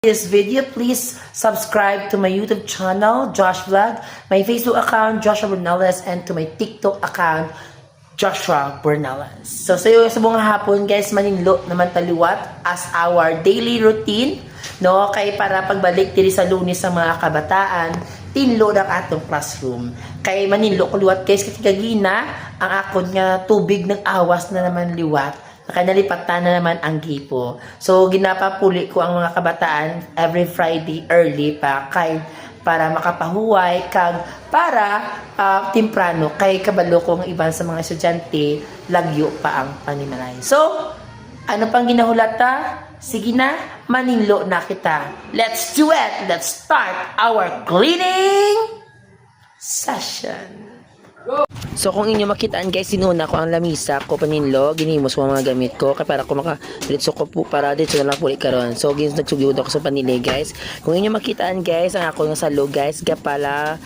this video, please subscribe to my YouTube channel, Josh Vlog, my Facebook account, Joshua Bernales, and to my TikTok account, Joshua Bernales. So sa buong hapon, guys, maninlo naman taliwat as our daily routine, no? Kay para pagbalik diri sa Lunes sa mga kabataan, tinlo ng atong classroom. Kay maninlo ko liwat, guys, kagina ang akon nga tubig nag-awas na naman liwat. Kaya nalipatan na naman ang gipo. So, ginapapuli ko ang mga kabataan every Friday early pa kay para makapahuway kag para timprano kay kabalo kong iban sa mga estudyante lagyo pa ang panimalay. So, ano pang ginahulata? Sige na, maninlo na kita. Let's do it! Let's start our cleaning session. So kung inyo makitaan guys, sinuna ko ang lamisa ko paninlo, ginimos ko ang mga gamit ko kay para ko maka-diretso ko po para dito na lang puli karon. So nagsugod ako sa panili guys. Kung inyo makitaan guys, ang ako nga salo guys, gapala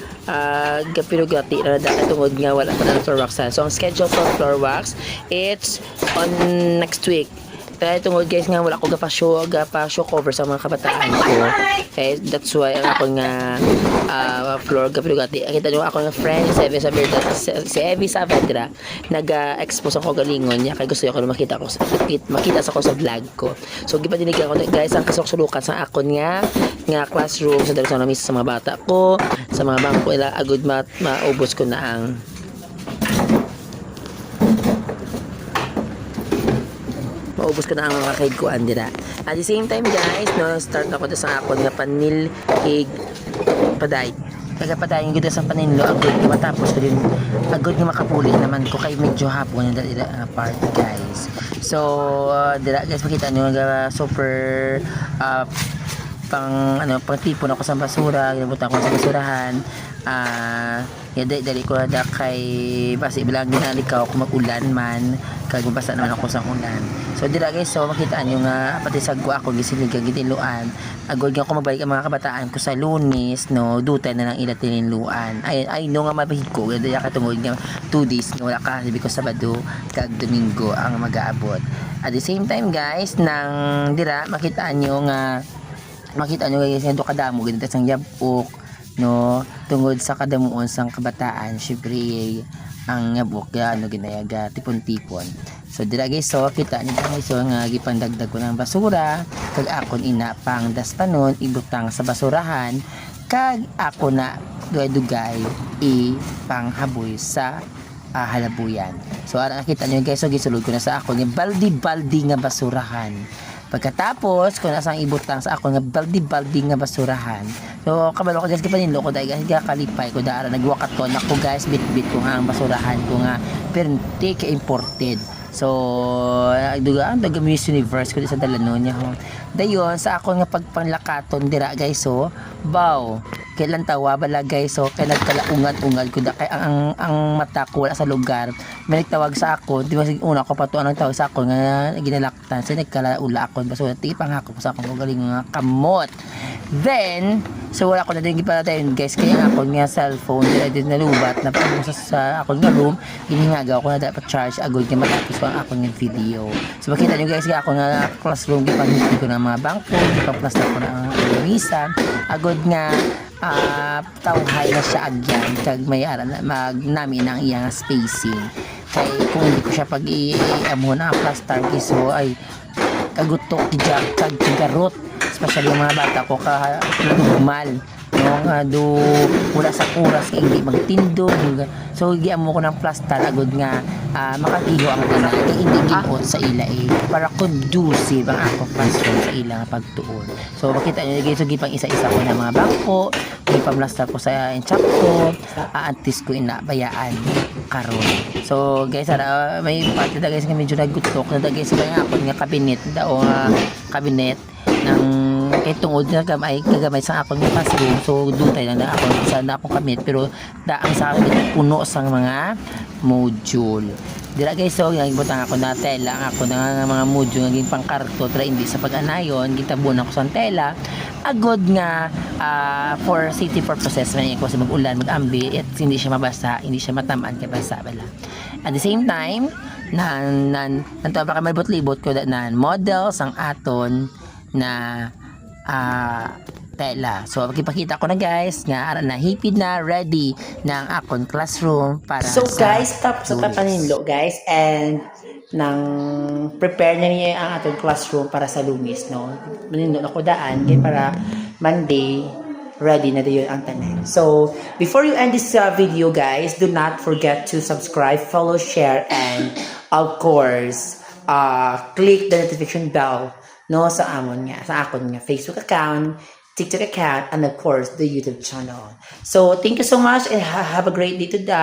gapirugati na dati tungod nga wala pa ng floor wax. So ang schedule for floor wax, it's on next week. Kaya tungod guys nga wala ko gapa-show cover sa mga kabataan ko. Okay, that's why ang ako nga floor gapilugati. Kita nyo ako nga friend si Evie Saavedra nag-expose ako galingon niya kay gusto ko makita sa ko sa vlog ko. So gipadinigan ko guys ang kasuksulokan sa akon nga classroom sa dala sa mga bata ko, sa mga bangko ila agud maubos ko na ang maubos ko na ang mga kaid ko andira. At the same time guys, no, start ako sa akon nga panil kig paday. Kagapadayon gud sa paninlo agud nga matapos ko din agud nga makapuli naman ko kay medyo hapon na dira part guys. So dira guys makita nyo nga super pang tipon ako sa basura, gibutan ko sa basurahan. Dali ko na kay basi bilang ginalikaw kung mag-ulan man kag mabasa naman ako sa ulan. So dira guys, so makita nyo nga pati sagwa ako gisiligan gitiluan agod nga ako mabalik ang mga kabataan ko sa Lunes, no, dutay na lang ila tininluan. Ay no nga mabahig ko dira katungod nga 2 days nga wala ka because Sabado kag Domingo ang mag-aabot. At the same time guys, nang dira makita nyo guys nga kadamo ganito sang yabok, no, tungod sa kadamuon sang kabataan syempre ang yabok ginayaga tipon-tipon. So dira guys, so kita niyo guys, so nga gipandagdag ko ng basura kag akon ina pang dastanon ibutang sa basurahan kag ako na dugay ipanghaboy sa halabuyan. So ara kita niyo guys, so gisulod ko na sa akon nga baldi nga basurahan. Pagkatapos kung nasang ibutang sa ako nga baldi nga basurahan, so kabalo ko guys kipaninlo ko dahil guys kalipay ko dara nagwakat ko nako guys bit ko nga ang basurahan ko nga perti ka imported. So dugaan daga Miss Universe ko sa Dalanon niya ho. Dayon sa ako nga pagpanglakaton dira guys, so baw kailan tawa bala guys, so kay nagkalaungan ko da kay ang mata ko wala sa lugar. May nagtawag sa ako, di ba una ko pa to anong tawag sa ako nga ginalaktan. So nagkalaula ako basura tipang ako sa akong galing nga kamot. Then so wala ko na din gipatayon guys kay ako nga cellphone din nalubat na pag sa ako nga room giningagaw ko na dapat charge agad nga matapos ang ako nga video. So makita niyo guys ako nga classroom gipanghiti ko ng mga bangko, gipaplastar ko na ang misa agad nga tawhay na siya agyan kag may magnami ng iyang spacing kay kung hindi ko siya pag i-amo na plaster so ay kagutok kag garot especially yung mga bata ko kadugmal no nga do wala sa oras kay hindi magtindog so giamo ko ng plaster agud nga makakiho ang tanan kay hindi giot sa ila para conducive ang ako classroom sa ila nga pagtuon. So makita niyo guys, so gipang isa-isa ko na mga bangko, gipamplaster ko sa enchap ko, antis ko inabayaan karon. So guys, may parte da guys nga medyo nagutok na guys sa ako nga cabinet daw cabinet ng tungod na kagamay sa akong classroom. So dutay lang na ako isa na akong kamit pero daang sa akin puno sang mga module. Dira guys, so gibutang ako na tela ang ako na mga module nga pangkarto tra hindi sa pag-anayon gitabon ako sa tela agod nga for safety purposes man ko sa mag-ulan mag-ambi at hindi siya mabasa, hindi siya matamaan kay basa bala. At the same time nanto pa ka malibot-libot ko na models ang aton na tela. So, magipakita ko na guys nga ara na hipid na ready ng akong classroom para So sa guys, tapos sa paninlo guys, and nang prepare na niya ang atong classroom para sa Lumis, no? Maninlo na ko daan, kaya para Monday, ready na dayon ang tanan. So, before you end this video guys, do not forget to subscribe, follow, share, and of course, click the notification bell, no, sa amon nga, sa akon nga Facebook account, TikTok account, and of course, the YouTube channel. So, thank you so much and have a great day today.